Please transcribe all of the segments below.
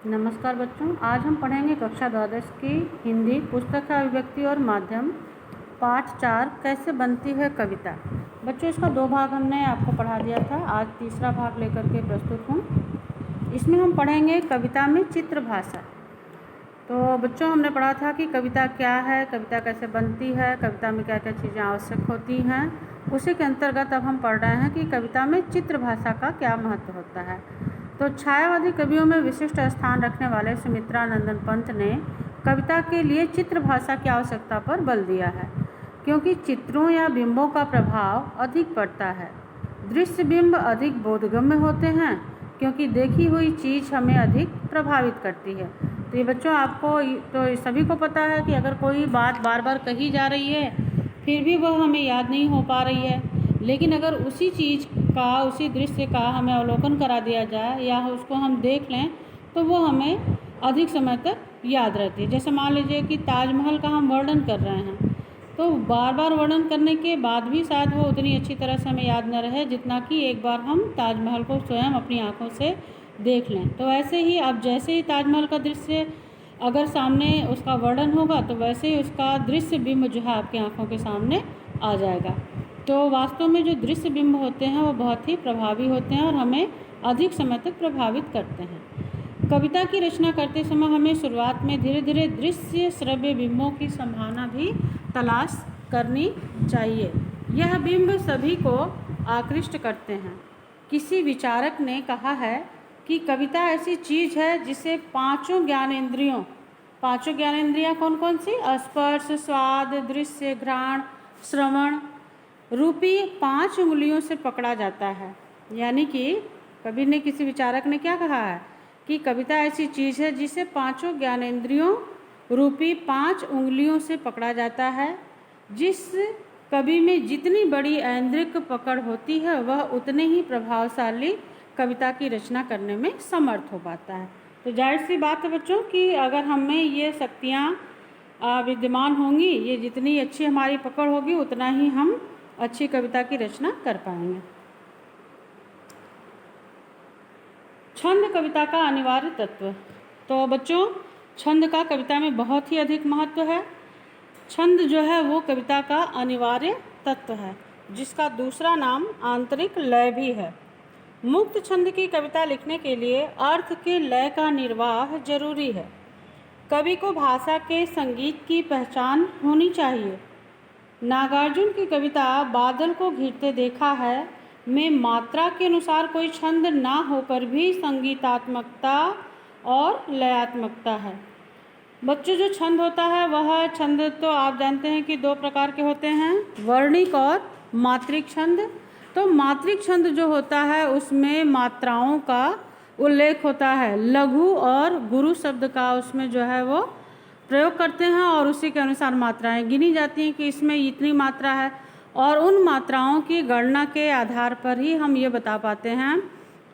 नमस्कार बच्चों, आज हम पढ़ेंगे कक्षा द्वादश की हिंदी पुस्तक का अभिव्यक्ति और माध्यम पाठ 4 कैसे बनती है कविता। बच्चों, इसका 2 भाग हमने आपको पढ़ा दिया था। आज तीसरा भाग लेकर के प्रस्तुत हूँ। इसमें हम पढ़ेंगे कविता में चित्र भाषा। तो बच्चों, हमने पढ़ा था कि कविता क्या है, कविता कैसे बनती है, कविता में क्या क्या चीज़ें आवश्यक होती हैं। उसी के अंतर्गत अब हम पढ़ रहे हैं कि कविता में चित्र भाषा का क्या महत्व होता है। तो छायावादी कवियों में विशिष्ट स्थान रखने वाले सुमित्रानंदन पंत ने कविता के लिए चित्र भाषा की आवश्यकता पर बल दिया है, क्योंकि चित्रों या बिंबों का प्रभाव अधिक पड़ता है। दृश्य बिंब अधिक बोधगम्य होते हैं, क्योंकि देखी हुई चीज़ हमें अधिक प्रभावित करती है। तो ये बच्चों, आपको तो सभी को पता है कि अगर कोई बात बार बार कही जा रही है फिर भी वह हमें याद नहीं हो पा रही है, लेकिन अगर उसी चीज़ का, उसी दृश्य का हमें अवलोकन करा दिया जाए या उसको हम देख लें तो वो हमें अधिक समय तक याद रहती है। जैसे मान लीजिए कि ताजमहल का हम वर्णन कर रहे हैं, तो बार बार वर्णन करने के बाद भी शायद वो उतनी अच्छी तरह से हमें याद न रहे जितना कि एक बार हम ताजमहल को स्वयं अपनी आँखों से देख लें। तो ऐसे ही अब जैसे ही ताजमहल का दृश्य अगर सामने उसका वर्णन होगा तो वैसे ही उसका दृश्य बिंब जो है आपकी आँखों के सामने आ जाएगा। तो वास्तव में जो दृश्य बिंब होते हैं वो बहुत ही प्रभावी होते हैं और हमें अधिक समय तक प्रभावित करते हैं। कविता की रचना करते समय हमें शुरुआत में धीरे धीरे दृश्य श्रव्य बिंबों की संभावना भी तलाश करनी चाहिए। यह बिंब सभी को आकृष्ट करते हैं। किसी विचारक ने कहा है कि कविता ऐसी चीज़ है जिसे पांचों ज्ञानेंद्रियाँ कौन कौन सी? स्पर्श, स्वाद, दृश्य, घ्राण, श्रवण रूपी 5 उंगलियों से पकड़ा जाता है। यानी कि कवि ने, किसी विचारक ने क्या कहा है कि कविता ऐसी चीज़ है जिसे पांचों ज्ञानेंद्रियों रूपी 5 उंगलियों से पकड़ा जाता है। जिस कवि में जितनी बड़ी ऐन्द्रिक पकड़ होती है वह उतने ही प्रभावशाली कविता की रचना करने में समर्थ हो पाता है। तो जाहिर सी बात है बच्चों कि अगर हमें ये शक्तियाँ विद्यमान होंगी, ये जितनी अच्छी हमारी पकड़ होगी उतना ही हम अच्छी कविता की रचना कर पाएंगे। छंद कविता का अनिवार्य तत्व। तो बच्चों, छंद का कविता में बहुत ही अधिक महत्व है। छंद जो है वो कविता का अनिवार्य तत्व है, जिसका दूसरा नाम आंतरिक लय भी है। मुक्त छंद की कविता लिखने के लिए अर्थ के लय का निर्वाह जरूरी है। कवि को भाषा के संगीत की पहचान होनी चाहिए। नागार्जुन की कविता बादल को घिरते देखा है में मात्रा के अनुसार कोई छंद ना होकर भी संगीतात्मकता और लयात्मकता है। बच्चों, जो छंद होता है वह छंद तो आप जानते हैं कि 2 प्रकार के होते हैं, वर्णिक और मात्रिक छंद। तो मात्रिक छंद जो होता है उसमें मात्राओं का उल्लेख होता है, लघु और गुरु शब्द का उसमें जो है वो प्रयोग करते हैं और उसी के अनुसार मात्राएं गिनी जाती हैं कि इसमें इतनी मात्रा है, और उन मात्राओं की गणना के आधार पर ही हम ये बता पाते हैं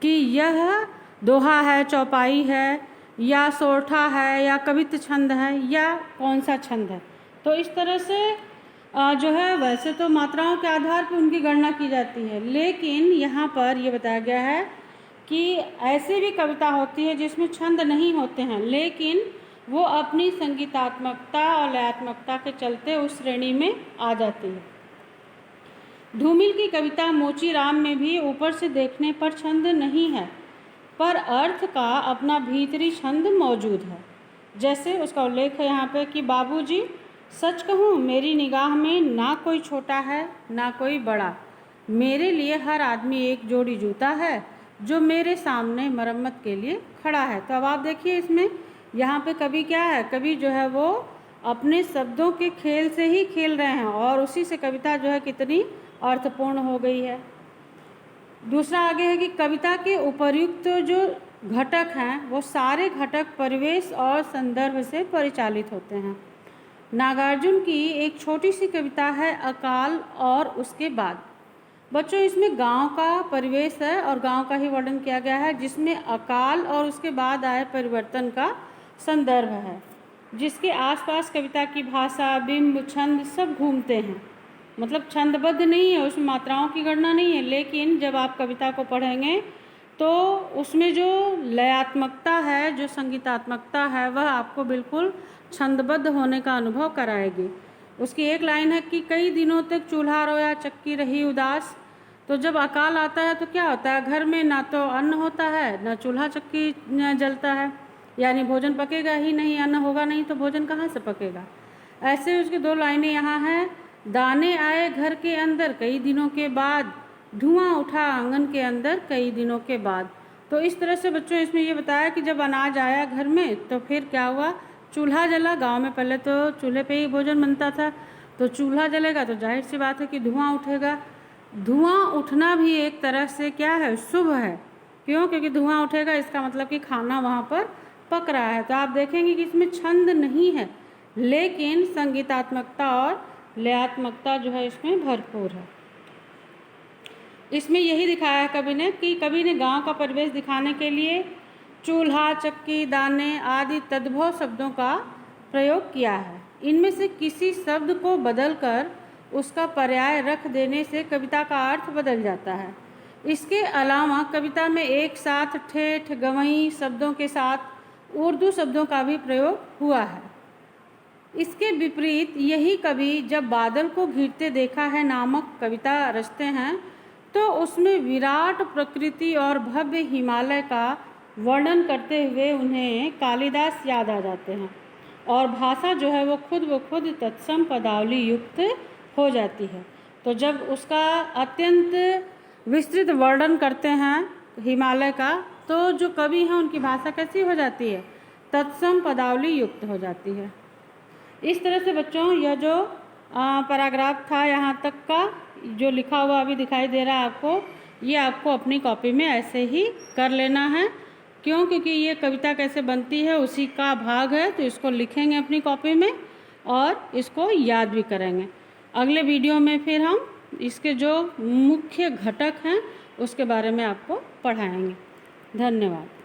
कि यह दोहा है, चौपाई है, या सोरठा है, या कवित्त छंद है, या कौन सा छंद है। तो इस तरह से जो है वैसे तो मात्राओं के आधार पर उनकी गणना की जाती है, लेकिन यहाँ पर ये बताया गया है कि ऐसी भी कविता होती है जिसमें छंद नहीं होते हैं, लेकिन वो अपनी संगीतात्मकता और लयात्मकता के चलते उस श्रेणी में आ जाती है। धूमिल की कविता मोचीराम में भी ऊपर से देखने पर छंद नहीं है, पर अर्थ का अपना भीतरी छंद मौजूद है। जैसे उसका उल्लेख है यहाँ पे कि बाबूजी, सच कहूँ मेरी निगाह में ना कोई छोटा है ना कोई बड़ा, मेरे लिए हर आदमी एक जोड़ी जूता है जो मेरे सामने मरम्मत के लिए खड़ा है। तो अब आप देखिए इसमें यहाँ पे कवि क्या है, कवि जो है वो अपने शब्दों के खेल से ही खेल रहे हैं और उसी से कविता जो है कितनी अर्थपूर्ण हो गई है। दूसरा आगे है कि कविता के उपर्युक्त जो घटक हैं वो सारे घटक परिवेश और संदर्भ से परिचालित होते हैं। नागार्जुन की एक छोटी सी कविता है अकाल और उसके बाद। बच्चों, इसमें गांव का परिवेश है और गांव का ही वर्णन किया गया है, जिसमें अकाल और उसके बाद आए परिवर्तन का संदर्भ है, जिसके आसपास कविता की भाषा, बिंब, छंद सब घूमते हैं। मतलब छंदबद्ध नहीं है, उसमें मात्राओं की गणना नहीं है, लेकिन जब आप कविता को पढ़ेंगे तो उसमें जो लयात्मकता है, जो संगीतात्मकता है, वह आपको बिल्कुल छंदबद्ध होने का अनुभव कराएगी। उसकी एक लाइन है कि कई दिनों तक चूल्हा रोया चक्की रही उदास। तो जब अकाल आता है तो क्या होता है, घर में ना तो अन्न होता है, ना चूल्हा चक्की जलता है, यानी भोजन पकेगा ही नहीं, अन्न होगा नहीं तो भोजन कहाँ से पकेगा। ऐसे उसकी दो लाइनें यहाँ हैं, दाने आए घर के अंदर कई दिनों के बाद, धुआं उठा आंगन के अंदर कई दिनों के बाद। तो इस तरह से बच्चों इसमें ये बताया कि जब अनाज आया घर में तो फिर क्या हुआ, चूल्हा जला। गांव में पहले तो चूल्हे पे ही भोजन बनता था, तो चूल्हा जलेगा तो जाहिर सी बात है कि धुआं उठेगा। धुआं उठना भी एक तरह से क्या है, शुभ है। क्यों? क्योंकि धुआं उठेगा, इसका मतलब कि खाना वहाँ पर पक रहा है। तो आप देखेंगे कि इसमें छंद नहीं है, लेकिन संगीतात्मकता और लयात्मकता जो है इसमें भरपूर है। इसमें यही दिखाया है कवि ने गांव का परिवेश दिखाने के लिए चूल्हा, चक्की, दाने आदि तद्भव शब्दों का प्रयोग किया है। इनमें से किसी शब्द को बदलकर उसका पर्याय रख देने से कविता का अर्थ बदल जाता है। इसके अलावा कविता में एक साथ ठेठ, गवई शब्दों के साथ उर्दू शब्दों का भी प्रयोग हुआ है। इसके विपरीत यही कवि जब बादल को घिरते देखा है नामक कविता रचते हैं तो उसमें विराट प्रकृति और भव्य हिमालय का वर्णन करते हुए उन्हें कालिदास याद आ जाते हैं और भाषा जो है वो खुद तत्सम पदावली युक्त हो जाती है। तो जब उसका अत्यंत विस्तृत वर्णन करते हैं हिमालय का, तो जो कवि हैं उनकी भाषा कैसी हो जाती है, तत्सम पदावली युक्त हो जाती है। इस तरह से बच्चों यह जो पैराग्राफ था यहाँ तक का जो लिखा हुआ अभी दिखाई दे रहा है आपको, ये आपको अपनी कॉपी में ऐसे ही कर लेना है। क्यों? क्योंकि ये कविता कैसे बनती है उसी का भाग है, तो इसको लिखेंगे अपनी कॉपी में और इसको याद भी करेंगे। अगले वीडियो में फिर हम इसके जो मुख्य घटक हैं उसके बारे में आपको पढ़ाएंगे। धन्यवाद।